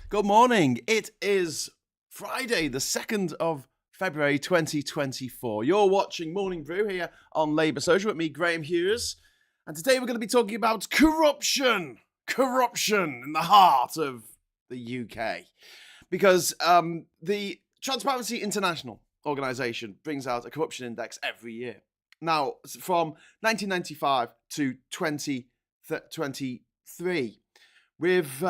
Good morning. It is Friday, the 2nd of February 2024. You're watching Morning Brew here on Labour Social with me, Graham Hughes. And today we're going to be talking about corruption. Corruption in the heart of the UK. Because the Transparency International organisation brings out a corruption index every year. Now, from 1995 to 2023, we've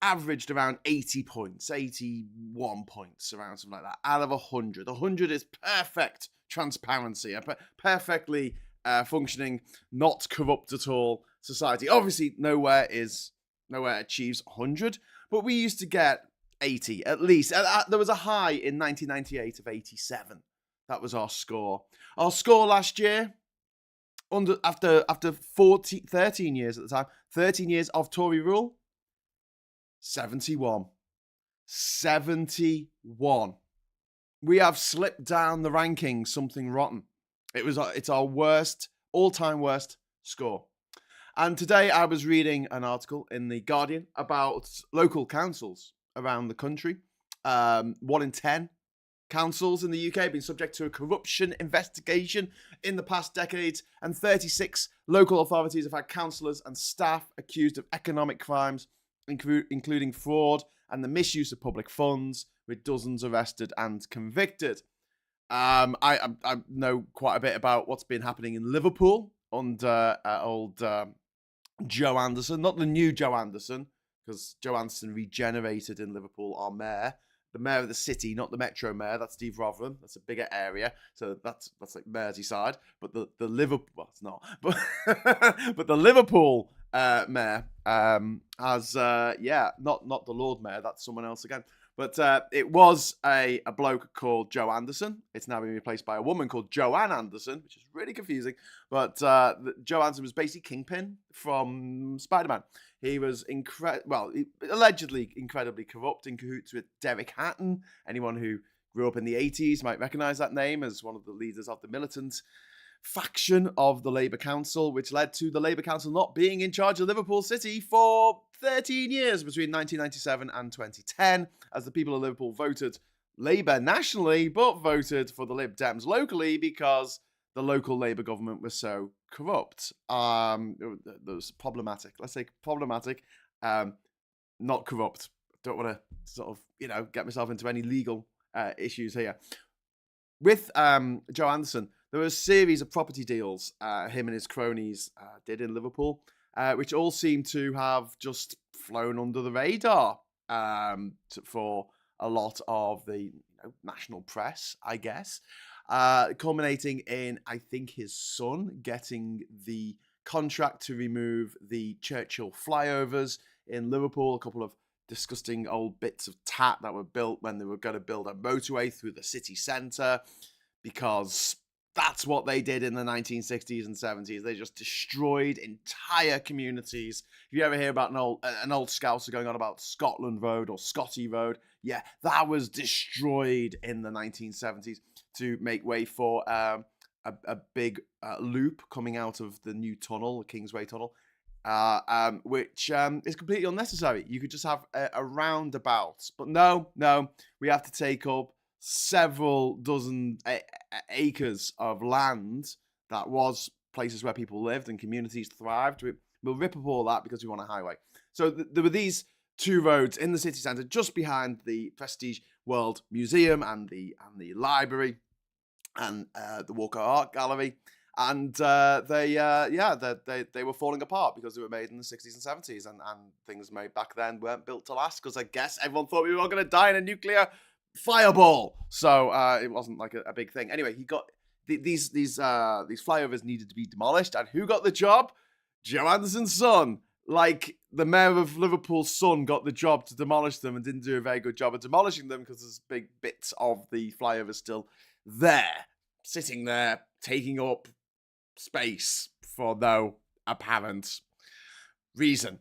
averaged around 80 points, 81 points, around something like that, out of 100. 100 is perfect transparency, a perfectly functioning, not corrupt at all society. Obviously, nowhere achieves 100, but we used to get 80 at least. There was a high in 1998 of 87. That was our score. Our score last year, after 13 years at the time, 13 years of Tory rule, 71. 71. We have slipped down the rankings, something rotten. It's our worst, all-time worst score. And today I was reading an article in The Guardian about local councils around the country. 1 in 10 councils in the UK have been subject to a corruption investigation in the past decades, and 36 local authorities have had councillors and staff accused of economic crimes, including fraud and the misuse of public funds, with dozens arrested and convicted. I know quite a bit about what's been happening in Liverpool under old Joe Anderson, not the new Joe Anderson, because Joe Anderson regenerated in Liverpool, our mayor. The mayor of the city, not the Metro mayor. That's Steve Rotherham. That's a bigger area, so that's like Merseyside. But the Liverpool, well, it's not. But but the Liverpool mayor has not the Lord Mayor. That's someone else again. But it was a bloke called Joe Anderson. It's now been replaced by a woman called Joanne Anderson, which is really confusing. But Joe Anderson was basically Kingpin from Spider-Man. He was allegedly incredibly corrupt, in cahoots with Derek Hatton. Anyone who grew up in the 80s might recognise that name as one of the leaders of the militant faction of the Labour Council, which led to the Labour Council not being in charge of Liverpool City for 13 years between 1997 and 2010, as the people of Liverpool voted Labour nationally, but voted for the Lib Dems locally because the local Labour government was so corrupt. It was problematic. Let's say problematic, not corrupt. Don't want to sort of, get myself into any legal issues here. With Joe Anderson, there were a series of property deals him and his cronies did in Liverpool, which all seem to have just flown under the radar for a lot of the national press, I guess. Culminating in, I think, his son getting the contract to remove the Churchill flyovers in Liverpool, a couple of disgusting old bits of tat that were built when they were going to build a motorway through the city centre, because that's what they did in the 1960s and 70s. They just destroyed entire communities. If you ever hear about an old Scouser going on about Scotland Road or Scotty Road, yeah, that was destroyed in the 1970s to make way for a big loop coming out of the new tunnel, the Kingsway Tunnel, which is completely unnecessary. You could just have a roundabout. But no, we have to take up several dozen acres of land that was places where people lived and communities thrived. We'll rip up all that because we want a highway. So there were these two roads in the city centre, just behind the Prestige World Museum and the library and the Walker Art Gallery, and they were falling apart because they were made in the 60s and 70s, and things made back then weren't built to last, because I guess everyone thought we were all going to die in a nuclear fireball, so it wasn't like a big thing. Anyway, he got these flyovers needed to be demolished, and who got the job? Joe Anderson's son. Like, the mayor of Liverpool's son got the job to demolish them and didn't do a very good job of demolishing them, because there's big bits of the flyover still there, sitting there, taking up space for no apparent reason.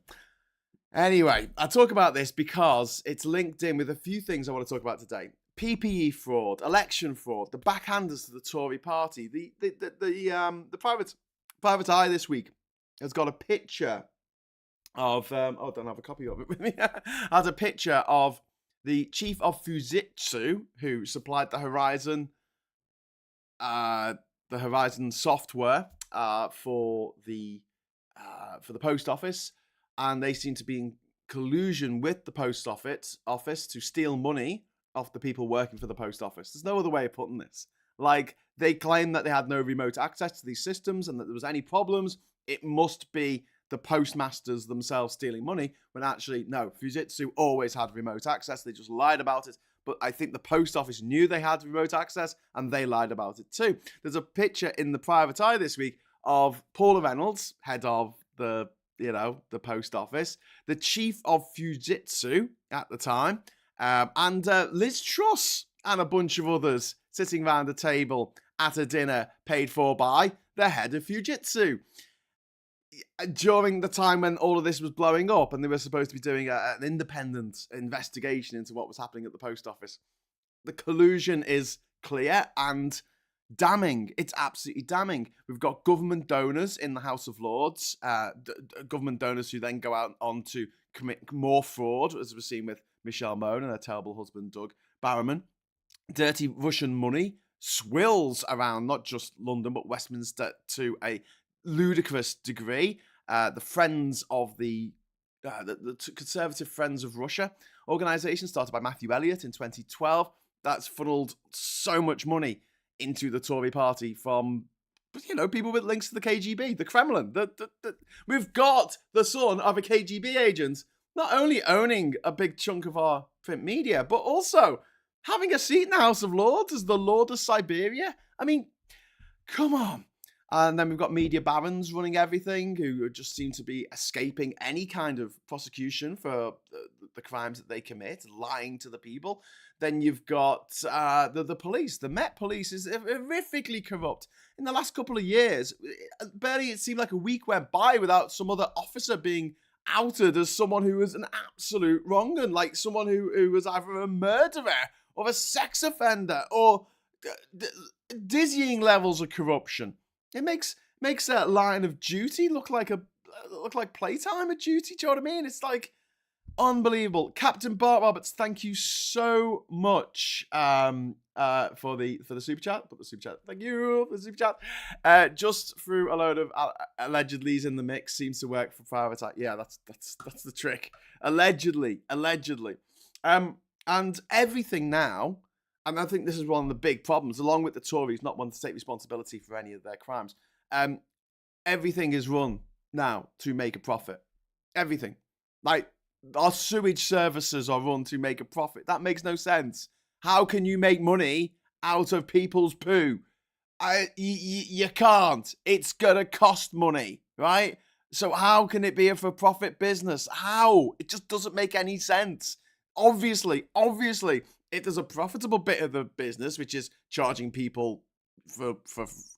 Anyway, I talk about this because it's linked in with a few things I want to talk about today. PPE fraud, election fraud, the backhanders to the Tory party. The private eye this week has got a picture of I don't have a copy of it with me. Has a picture of the chief of Fujitsu, who supplied the Horizon software for the post office, and they seem to be in collusion with the post office to steal money off the people working for the post office. There's no other way of putting this. Like, they claim that they had no remote access to these systems, and that there was any problems, it must be the postmasters themselves stealing money, when actually, no, Fujitsu always had remote access. They just lied about it. But I think the post office knew they had remote access, and they lied about it too. There's a picture in the Private Eye this week of Paula Reynolds, head of the post office, the chief of Fujitsu at the time, and Liz Truss and a bunch of others sitting around a table at a dinner paid for by the head of Fujitsu. During the time when all of this was blowing up and they were supposed to be doing an independent investigation into what was happening at the post office, the collusion is clear and damning. It's absolutely damning. We've got government donors in the House of Lords, government donors who then go out on to commit more fraud, as we've seen with Michelle Mone and her terrible husband, Doug Barrowman. Dirty Russian money swills around not just London, but Westminster to a ludicrous degree. The Friends of the Conservative Friends of Russia organisation, started by Matthew Elliott in 2012, that's funneled so much money into the Tory party from, people with links to the KGB, the Kremlin. We've got the son of a KGB agent not only owning a big chunk of our print media, but also having a seat in the House of Lords as the Lord of Siberia. I mean, come on. And then we've got media barons running everything, who just seem to be escaping any kind of prosecution for the crimes that they commit, lying to the people. Then you've got the police. The Met Police is horrifically corrupt. In the last couple of years, barely it seemed like a week went by without some other officer being outed as someone who was an absolute wrong-un, like someone who was either a murderer or a sex offender or dizzying levels of corruption. It makes that line of duty look like playtime of duty. Do you know what I mean? It's like unbelievable. Captain Bart Roberts, thank you so much for the super chat. Put the super chat. Thank you for the super chat. Just threw a load of allegedly's in the mix. Seems to work for Private Eye. Yeah, that's the trick. Allegedly. And everything now. And I think this is one of the big problems, along with the Tories not wanting to take responsibility for any of their crimes. Everything is run now to make a profit. Everything. Like, our sewage services are run to make a profit. That makes no sense. How can you make money out of people's poo? You can't. It's going to cost money, right? So how can it be a for-profit business? How? It just doesn't make any sense. Obviously, if there's a profitable bit of the business, which is charging people for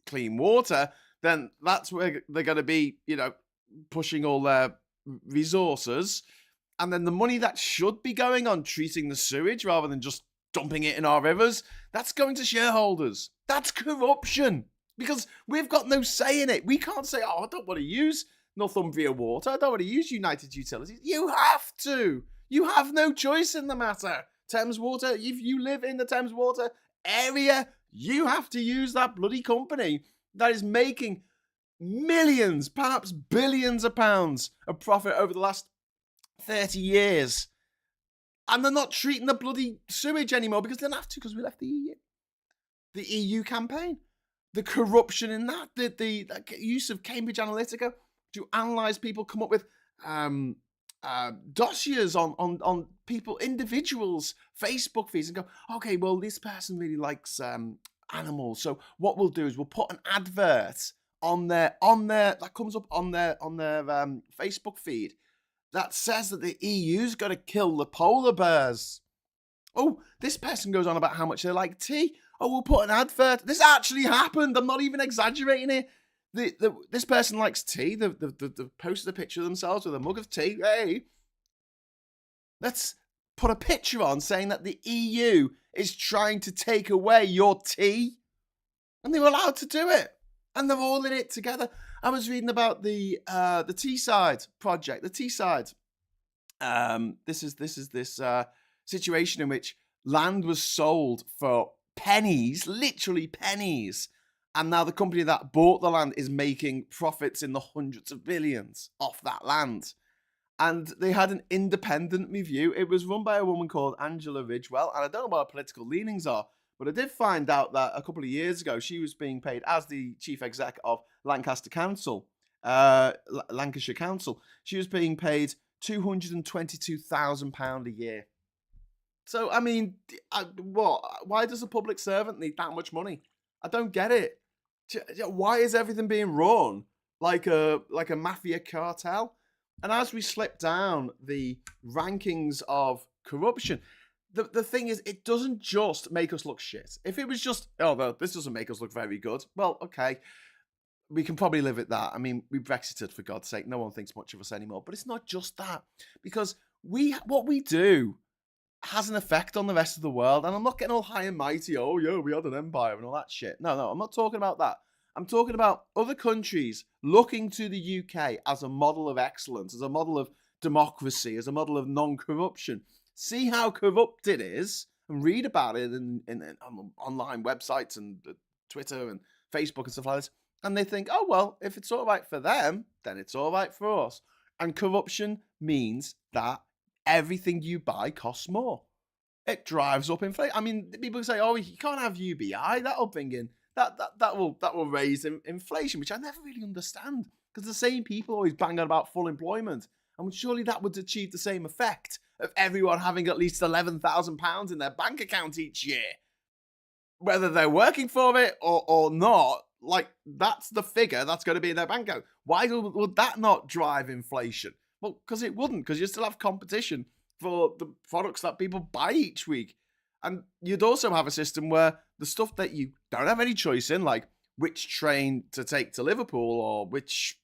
clean water, then that's where they're going to be, pushing all their resources. And then the money that should be going on treating the sewage rather than just dumping it in our rivers, that's going to shareholders. That's corruption, because we've got no say in it. We can't say, I don't want to use Northumbria Water. I don't want to use United Utilities. You have to. You have no choice in the matter. Thames Water, if you live in the Thames Water area, you have to use that bloody company that is making millions, perhaps billions of pounds of profit over the last 30 years. And they're not treating the bloody sewage anymore because they don't have to, because we left the EU. The EU campaign, the corruption in that, the use of Cambridge Analytica to analyse people, come up with dossiers on people, individuals, Facebook feeds, and go, okay, well, this person really likes animals, so what we'll do is we'll put an advert on their that comes up on their Facebook feed that says that the EU's got to kill the polar bears. Oh, this person goes on about how much they like tea. Oh, we'll put an advert. This actually happened. I'm not even exaggerating it. This person likes tea. They posted a picture of themselves with a mug of tea. Hey, let's put a picture on saying that the EU is trying to take away your tea. And they were allowed to do it. And they're all in it together. I was reading about the Teesside project. The Teesside. This is this situation in which land was sold for pennies, literally pennies, and now the company that bought the land is making profits in the hundreds of billions off that land. And they had an independent review. It was run by a woman called Angela Ridgewell, and I don't know what her political leanings are, but I did find out that a couple of years ago she was being paid as the chief exec of Lancaster Council, Lancashire Council. She was being paid £222,000 a year. So I mean, what? Why does a public servant need that much money? I don't get it. Why is everything being run like a mafia cartel? And as we slip down the rankings of corruption, the thing is, it doesn't just make us look shit. If it was just, oh, well, this doesn't make us look very good, well, okay, we can probably live at that. I mean, we Brexited, for God's sake. No one thinks much of us anymore. But it's not just that. Because what we do has an effect on the rest of the world. And I'm not getting all high and mighty, oh, yeah, we had an empire and all that shit. No, I'm not talking about that. I'm talking about other countries looking to the UK as a model of excellence, as a model of democracy, as a model of non-corruption. See how corrupt it is and read about it in online websites and Twitter and Facebook and stuff like this. And they think, oh, well, if it's all right for them, then it's all right for us. And corruption means that everything you buy costs more. It drives up inflation. I mean, people say, oh, you can't have UBI. That'll bring in... That will raise inflation, which I never really understand, because the same people always bang on about full employment, and surely that would achieve the same effect of everyone having at least £11,000 in their bank account each year, whether they're working for it or not. Like, that's the figure that's going to be in their bank account. Why would that not drive inflation? Well, because it wouldn't, because you still have competition for the products that people buy each week. And you'd also have a system where the stuff that you don't have any choice in, like which train to take to Liverpool, or which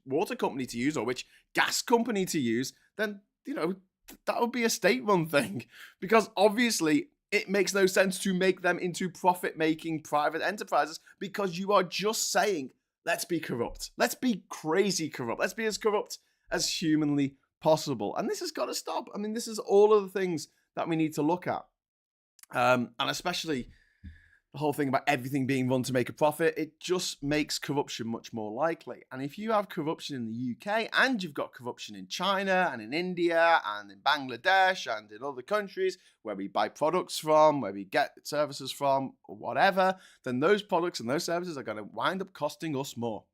water company to use, or which gas company to use, then, that would be a state-run thing. Because obviously it makes no sense to make them into profit-making private enterprises, because you are just saying, let's be corrupt. Let's be crazy corrupt. Let's be as corrupt as humanly possible. And this has got to stop. I mean, this is all of the things that we need to look at. And especially the whole thing about everything being run to make a profit, it just makes corruption much more likely. And if you have corruption in the UK, and you've got corruption in China and in India and in Bangladesh and in other countries where we buy products from, where we get services from, or whatever, then those products and those services are going to wind up costing us more.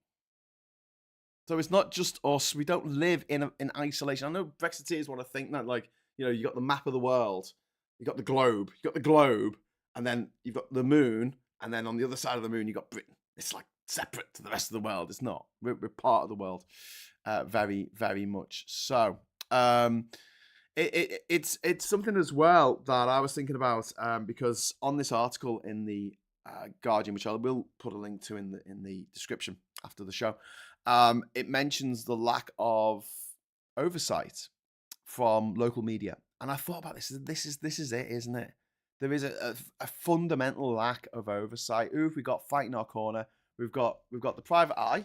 So it's not just us. We don't live in isolation. I know Brexiteers want to think that, like, you got the map of the world, you got the globe, and then you've got the moon, and then on the other side of the moon, you've got Britain. It's like separate to the rest of the world. It's not. We're part of the world, very, very much so. It's something as well that I was thinking about, because on this article in the Guardian, which I will put a link to in the description after the show, it mentions the lack of oversight from local media. And I thought about this. This is it, isn't it? There is a fundamental lack of oversight. Who have we got fighting our corner? We've got the Private Eye.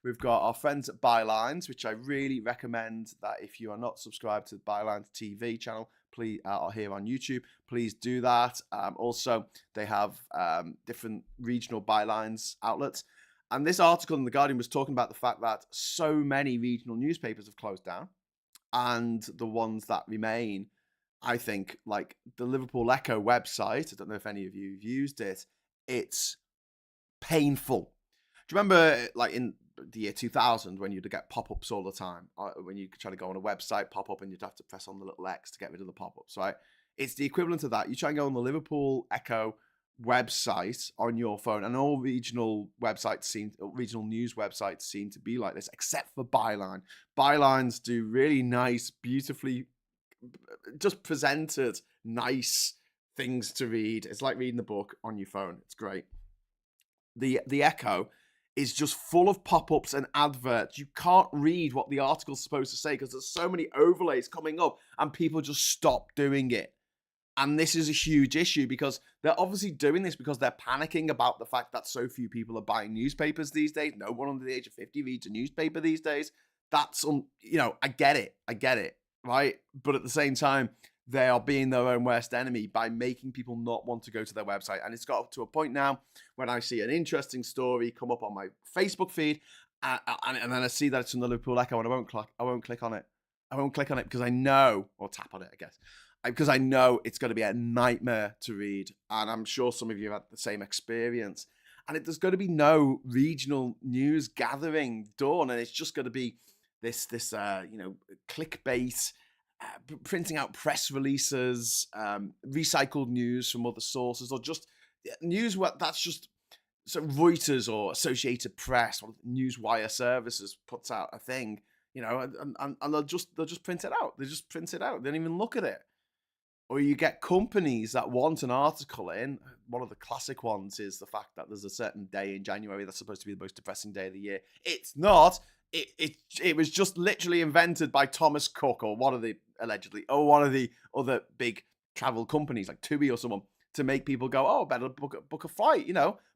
We've got our friends at Bylines, which I really recommend that if you are not subscribed to the Bylines TV channel, please, or here on YouTube, please do that. Also, they have different regional Bylines outlets. And this article in The Guardian was talking about the fact that so many regional newspapers have closed down. And the ones that remain, I think, like the Liverpool Echo website, I don't know if any of you have used it, it's painful. Do you remember, like, in the year 2000, when you'd get pop-ups all the time? When you try to go on a website, pop-up, and you'd have to press on the little X to get rid of the pop-ups, right? It's the equivalent of that. You try and go on the Liverpool Echo website on your phone, and all regional news websites seem to be like this, except for Byline. Bylines do really nice, beautifully just presented, nice things to read. It's like reading the book on your phone. It's great. The Echo is just full of pop-ups and adverts. You can't read what the article's supposed to say because there's so many overlays coming up, and people just stop doing it. And this is a huge issue because they're obviously doing this because they're panicking about the fact that so few people are buying newspapers these days. No one under the age of 50 reads a newspaper these days. That's, I get it, right? But at the same time, they are being their own worst enemy by making people not want to go to their website. And it's got to a point now when I see an interesting story come up on my Facebook feed, and then I see that it's from the Liverpool Echo, and I won't click on it. I won't click on it because I know, or tap on it, I guess, because I know it's going to be a nightmare to read. And I'm sure some of you have had the same experience. And there's going to be no regional news gathering done. And it's just going to be this clickbait, printing out press releases, recycled news from other sources, or just news that's just, so Reuters or Associated Press or Newswire Services puts out a thing, and they'll just print it out. They just print it out. They don't even look at it. Or you get companies that want an article in. One of the classic ones is the fact that there's a certain day in January that's supposed to be the most depressing day of the year. It's not. It was just literally invented by Thomas Cook or one of the other big travel companies like Tory or someone to make people go, oh, better book a flight,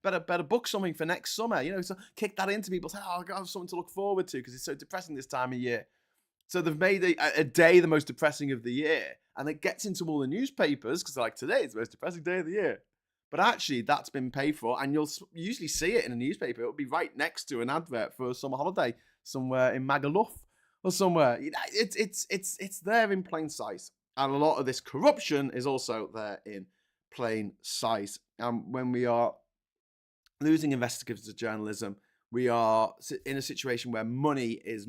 better book something for next summer, so kick that into people, say, oh, I've got something to look forward to because it's so depressing this time of year. So they've made a day the most depressing of the year, and it gets into all the newspapers because they're like, today is the most depressing day of the year. But actually, that's been paid for, and you'll usually see it in a newspaper. It'll be right next to an advert for a summer holiday somewhere in Magaluf or somewhere. It's there in plain sight, and a lot of this corruption is also there in plain sight. When we are losing investigative journalism, we are in a situation where money is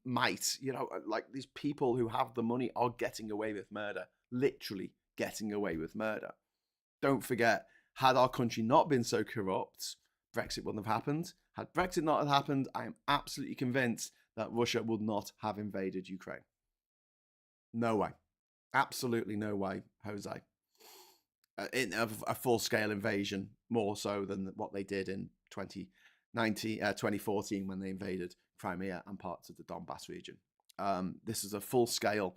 might. Like these people who have the money are getting away with murder, literally getting away with murder. Don't forget, had our country not been so corrupt, Brexit wouldn't have happened. Had Brexit not happened, I am absolutely convinced that Russia would not have invaded Ukraine. No way. Absolutely no way, Jose. In a full-scale invasion, more so than what they did in 2014 when they invaded Crimea and parts of the Donbass region. This is a full-scale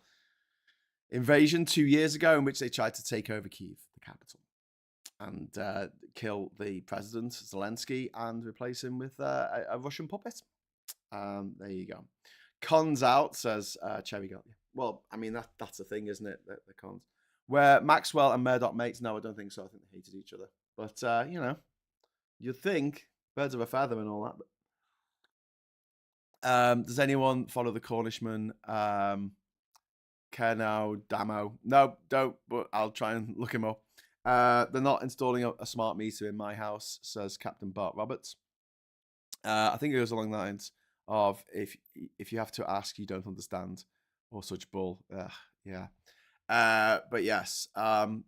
invasion 2 years ago in which they tried to take over Kyiv, the capital, and kill the president, Zelensky, and replace him with a Russian puppet. There you go. Cons out, says Cherry Girl. Well, I mean, that's the thing, isn't it? The cons. Where Maxwell and Murdoch mates? No, I don't think so. I think they hated each other. But, you'd think birds of a feather and all that. Does anyone follow the Cornishman? Kerno, Damo? No, don't, but I'll try and look him up. They're not installing a smart meter in my house, says Captain Bart Roberts. I think it goes along the lines of if you have to ask, you don't understand, or such bull. Yeah. But yes, one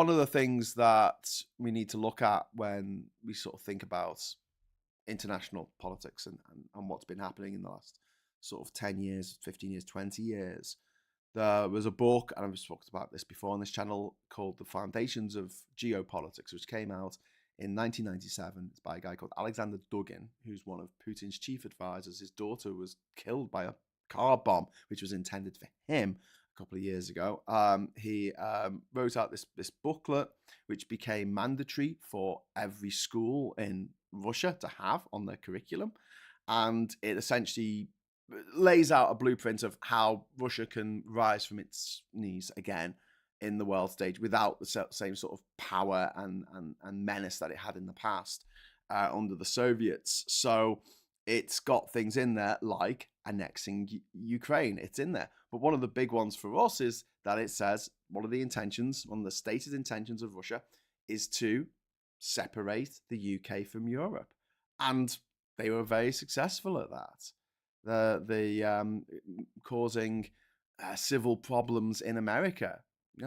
of the things that we need to look at when we sort of think about international politics and what's been happening in the last sort of 10 years, 15 years, 20 years, there was a book, and I've talked about this before on this channel, called The Foundations of Geopolitics, which came out in 1997. It's by a guy called Alexander Dugin, who's one of Putin's chief advisors. His daughter was killed by a car bomb, which was intended for him a couple of years ago. He wrote out this booklet, which became mandatory for every school in Russia to have on their curriculum. And it essentially lays out a blueprint of how Russia can rise from its knees again in the world stage without the same sort of power and menace that it had in the past under the Soviets. So it's got things in there like annexing Ukraine. It's in there. But one of the big ones for us is that it says one of the stated intentions of Russia is to separate the UK from Europe. And they were very successful at that. The causing civil problems in America,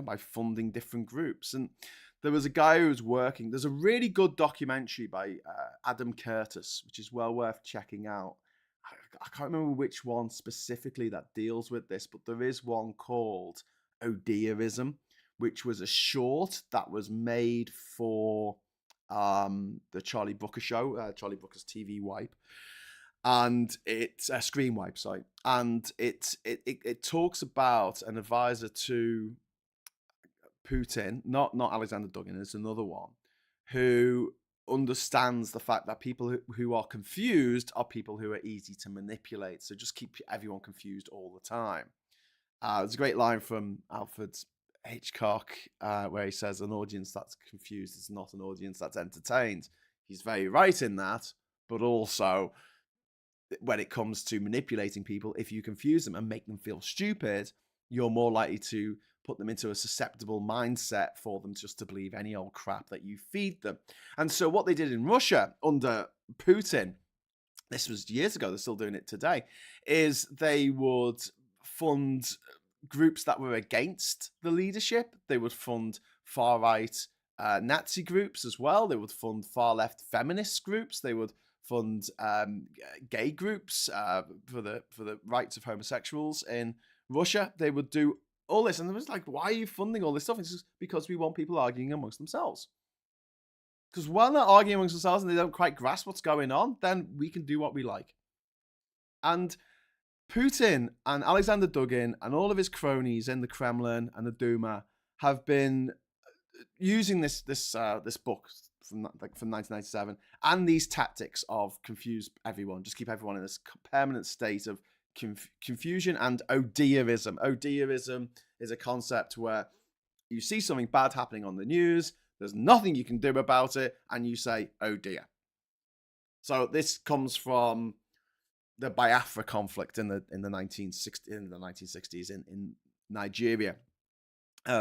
by funding different groups. And there was a guy who was working. There's a really good documentary by Adam Curtis, which is well worth checking out. I can't remember which one specifically that deals with this, but there is one called Odierism, which was a short that was made for the Charlie Brooker show, Charlie Brooker's TV Wipe. And it's a screen wipe, sorry. And it talks about an advisor to Putin, not Alexander Dugin, is another one who understands the fact that people who are confused are people who are easy to manipulate. So just keep everyone confused all the time. There's a great line from Alfred Hitchcock where he says, an audience that's confused is not an audience that's entertained. He's very right in that, but also when it comes to manipulating people, if you confuse them and make them feel stupid, you're more likely to put them into a susceptible mindset for them just to believe any old crap that you feed them. And so what they did in Russia under Putin, this was years ago, they're still doing it today, is they would fund groups that were against the leadership. They would fund far-right Nazi groups as well. They would fund far-left feminist groups. They would fund gay groups for the rights of homosexuals in Russia. They would do all this, and it was like, why are you funding all this stuff? It's just because we want people arguing amongst themselves. Because while they're arguing amongst themselves and they don't quite grasp what's going on, then we can do what we like. And Putin and Alexander Dugin and all of his cronies in the Kremlin and the Duma have been using this book from 1997 and these tactics of confuse everyone, just keep everyone in this permanent state of confusion and odierism. Odierism is a concept where you see something bad happening on the news, there's nothing you can do about it, and you say, oh dear. So this comes from the Biafra conflict in the 1960s in Nigeria.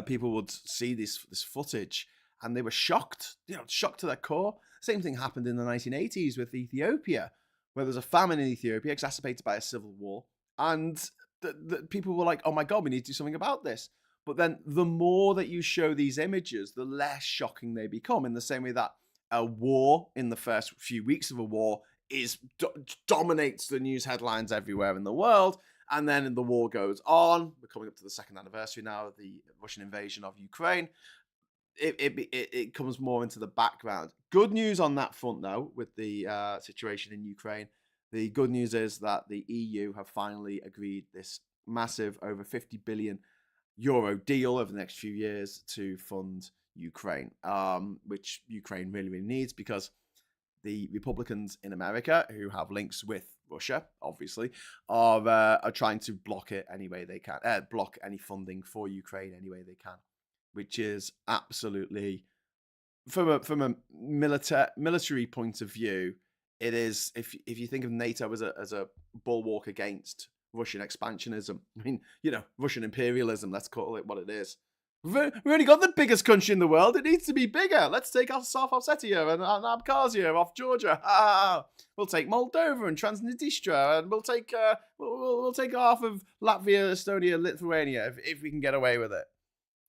People would see this footage and they were shocked, shocked to their core. Same thing happened in the 1980s with Ethiopia, where there's a famine in Ethiopia exacerbated by a civil war, and the people were like, oh my God, we need to do something about this. But then the more that you show these images, the less shocking they become, in the same way that a war in the first few weeks of a war dominates the news headlines everywhere in the world. And then the war goes on. We're coming up to the second anniversary now of the Russian invasion of Ukraine. It comes more into the background. Good news on that front, though, with the situation in Ukraine. The good news is that the EU have finally agreed this massive, over 50 billion euro deal over the next few years to fund Ukraine, which Ukraine really, really needs, because the Republicans in America, who have links with Russia, obviously, are trying to block it any way they can, block any funding for Ukraine any way they can, which is absolutely, from a military point of view, it is, if you think of NATO as a bulwark against Russian expansionism, I mean, Russian imperialism, let's call it what it is. We've only got the biggest country in the world. It needs to be bigger. Let's take South Ossetia and Abkhazia off Georgia. We'll take Moldova and Transnistria, and we'll take half of Latvia, Estonia, Lithuania if we can get away with it.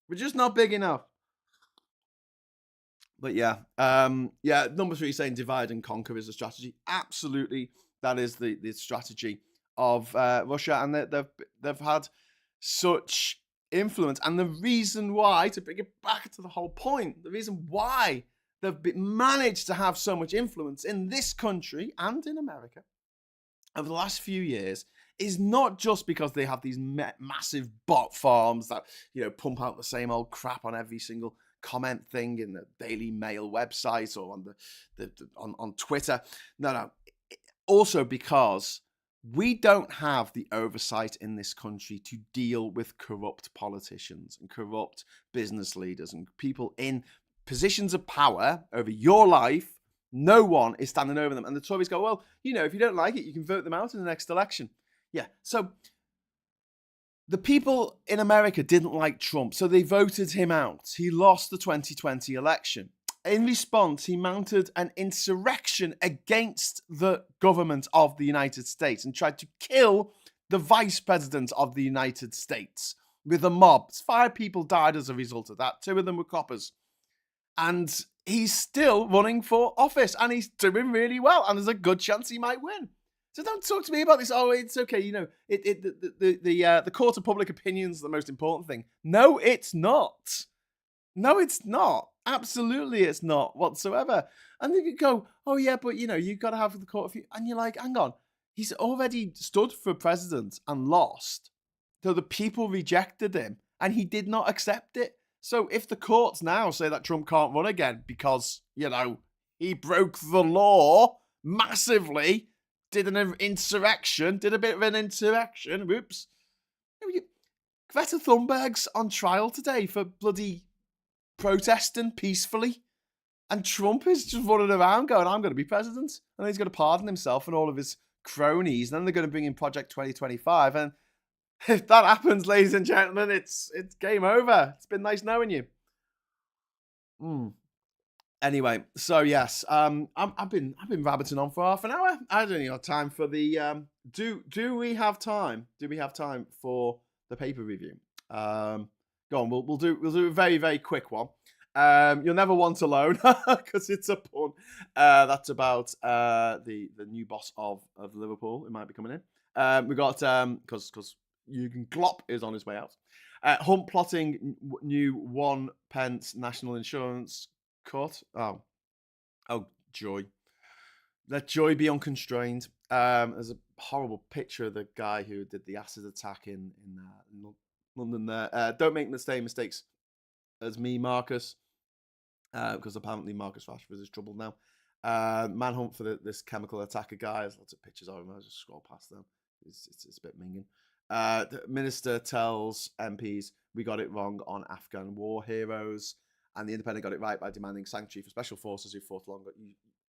We're just not big enough. But number 3 saying divide and conquer is a strategy. Absolutely, that is the strategy of Russia, and they've had such influence. And the reason why, to bring it back to the whole point, the reason why they've managed to have so much influence in this country and in America over the last few years is not just because they have these massive bot farms that pump out the same old crap on every single comment thing in the Daily Mail website or on Twitter. No. Also because we don't have the oversight in this country to deal with corrupt politicians and corrupt business leaders and people in positions of power over your life. No one is standing over them. And the Tories go, well, if you don't like it, you can vote them out in the next election. Yeah. So the people in America didn't like Trump, so they voted him out. He lost the 2020 election. In response, he mounted an insurrection against the government of the United States and tried to kill the vice president of the United States with a mob. 5 people died as a result of that. 2 of them were coppers. And he's still running for office, and he's doing really well, and there's a good chance he might win. So don't talk to me about this. Oh, it's okay. The court of public opinion is the most important thing. No, it's not. No, it's not. Absolutely, it's not whatsoever. And then you go, oh yeah, but you've got to have the court of, and you're like, hang on, he's already stood for president and lost. So the people rejected him, and he did not accept it. So if the courts now say that Trump can't run again because, he broke the law massively, did a bit of an insurrection, whoops. Greta Thunberg's on trial today for bloody protesting peacefully. And Trump is just running around going, I'm going to be president. And he's going to pardon himself and all of his cronies. And then they're going to bring in Project 2025. And if that happens, ladies and gentlemen, it's game over. It's been nice knowing you. Anyway, so yes, I've been rabbiting on for half an hour. I don't even have time for the do we have time? Do we have time for the paper review? Go on, we'll do a very, very quick one. You'll never want alone because it's a pun. That's about the new boss of Liverpool who might be coming in. We got because Jurgen Klopp is on his way out. Hunt plotting new 1 pence national insurance cut. Oh, joy. Let joy be unconstrained. There's a horrible picture of the guy who did the acid attack in London there. Don't make the same mistakes as me, Marcus, because apparently Marcus Rashford is troubled now. Manhunt for this chemical attacker guy. There's lots of pictures of him. I'll just scroll past them. It's a bit minging. The minister tells MPs we got it wrong on Afghan war heroes, and the Independent got it right by demanding sanctuary for special forces who fought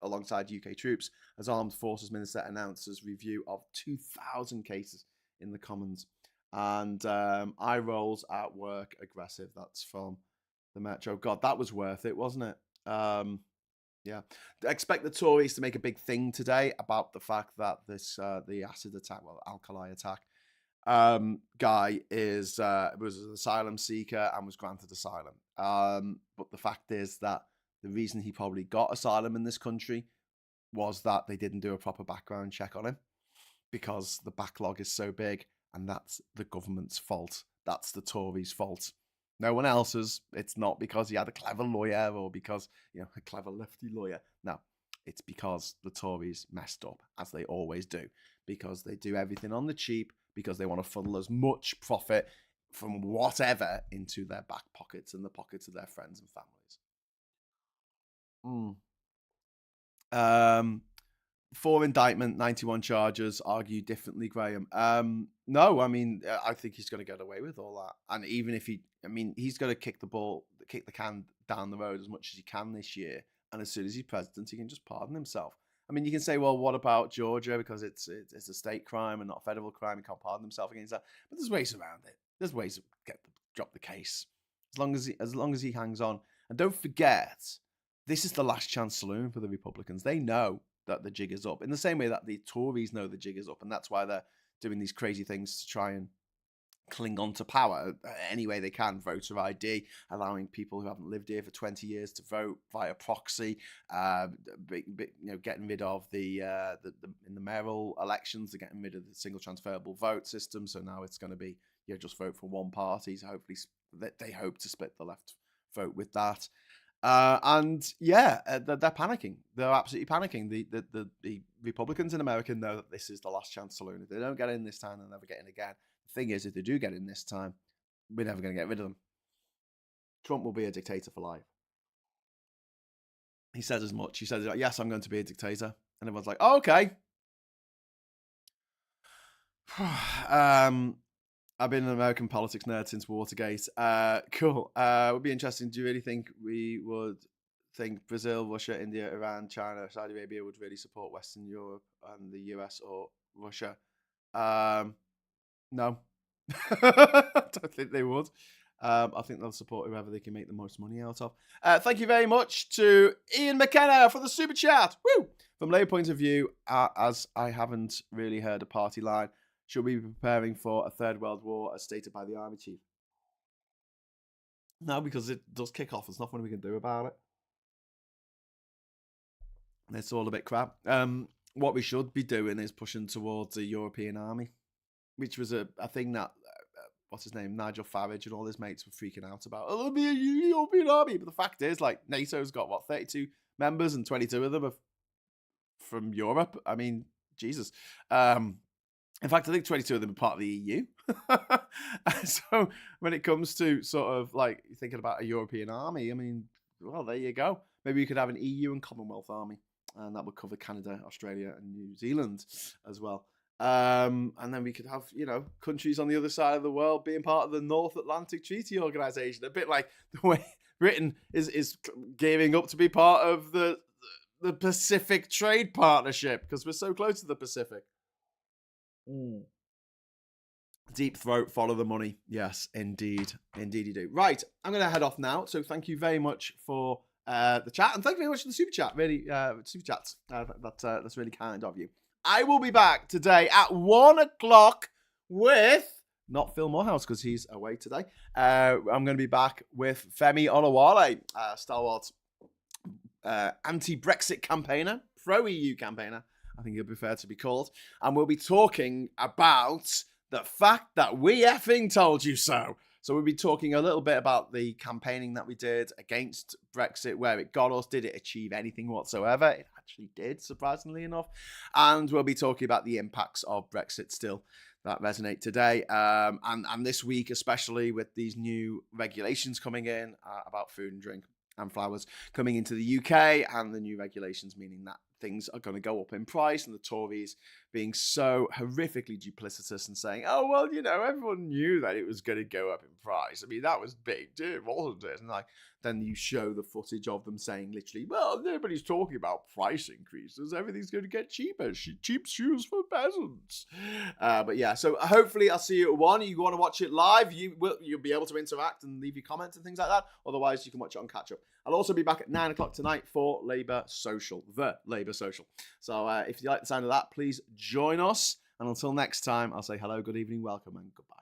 alongside UK troops, as Armed Forces Minister announces review of 2,000 cases in the Commons. And eye rolls at work aggressive. That's from the Metro. God, that was worth it, wasn't it? Yeah. Expect the Tories to make a big thing today about the fact that the acid attack, alkali attack, guy was an asylum seeker and was granted asylum. But the fact is that the reason he probably got asylum in this country was that they didn't do a proper background check on him, because the backlog is so big, and that's the government's fault. That's the Tories' fault. No one else's. It's not because he had a clever lawyer or because, a clever lefty lawyer. No, it's because the Tories messed up, as they always do, because they do everything on the cheap, because they want to funnel as much profit from whatever into their back pockets and the pockets of their friends and families. For indictment, 91 charges, argue differently, Graham. No, I mean, I think he's going to get away with all that. And even if he's going to kick the can down the road as much as he can this year. And as soon as he's president, he can just pardon himself. I mean, you can say, well, what about Georgia? Because it's a state crime and not a federal crime. He can't pardon himself against that. But there's ways around it. There's ways to drop the case. As long as he hangs on. And don't forget, this is the last chance saloon for the Republicans. They know that the jig is up, in the same way that the Tories know the jig is up, and that's why they're doing these crazy things to try and cling on to power any way they can. Voter ID, allowing people who haven't lived here for 20 years to vote via proxy, getting rid of the in the mayoral elections, they're getting rid of the single transferable vote system. So now it's going to be just vote for one party. So hopefully they hope to split the left vote with that. They're panicking. They're absolutely panicking. The Republicans in America know that this is the last chance saloon. If they don't get in this time, they'll never get in again. The thing is, if they do get in this time, we're never going to get rid of them. Trump will be a dictator for life. He says as much. He says, yes, I'm going to be a dictator. And everyone's like, oh, okay. I've been an American politics nerd since Watergate. Cool. It would be interesting. Do you really think we would think Brazil, Russia, India, Iran, China, Saudi Arabia would really support Western Europe and the US or Russia? No. I don't think they would. I think they'll support whoever they can make the most money out of. Thank you very much to Ian McKenna for the super chat. Woo! From Labour point of view, as I haven't really heard a party line, should we be preparing for a third world war as stated by the army chief? No, because it does kick off. There's nothing we can do about it. It's all a bit crap. What we should be doing is pushing towards a European army, which was a thing that, what's his name, Nigel Farage and all his mates were freaking out about. Oh, there'll be a European army. But the fact is, NATO's got, 32 members, and 22 of them are from Europe. I mean, Jesus. In fact, I think 22 of them are part of the EU. So when it comes to sort of like thinking about a European army, I mean, well, there you go. Maybe you could have an EU and Commonwealth army, and that would cover Canada, Australia, and New Zealand as well. And then we could have, countries on the other side of the world being part of the North Atlantic Treaty Organization, a bit like the way Britain is gearing up to be part of the Pacific Trade Partnership, because we're so close to the Pacific. Deep throat, follow the money. Yes, indeed. Indeed you do. Right, I'm going to head off now. So thank you very much for the chat. And thank you very much for the super chat. Really, super chats. That's really kind of you. I will be back today at 1 o'clock with, not Phil Morehouse because he's away today. I'm going to be back with Femi Olawale, Star Wars anti-Brexit campaigner, pro-EU campaigner, I think he'll prefer to be called. And we'll be talking about the fact that we effing told you so. So we'll be talking a little bit about the campaigning that we did against Brexit, where it got us. Did it achieve anything whatsoever? It actually did, surprisingly enough. And we'll be talking about the impacts of Brexit still that resonate today. And this week, especially with these new regulations coming in about food and drink and flowers coming into the UK, and the new regulations meaning that things are going to go up in price, and the Tories being so horrifically duplicitous and saying, oh, well, everyone knew that it was going to go up in price. I mean, that was big, too, wasn't it? And then you show the footage of them saying literally, well, nobody's talking about price increases. Everything's going to get cheaper. Cheap shoes for peasants. But yeah, so hopefully I'll see you at 1. You want to watch it live, you'll be able to interact and leave your comments and things like that. Otherwise, you can watch it on catch up. I'll also be back at 9 o'clock tonight for Labour Social, the Labour Social. So if you like the sound of that, please join us. And until next time, I'll say hello, good evening, welcome, and goodbye.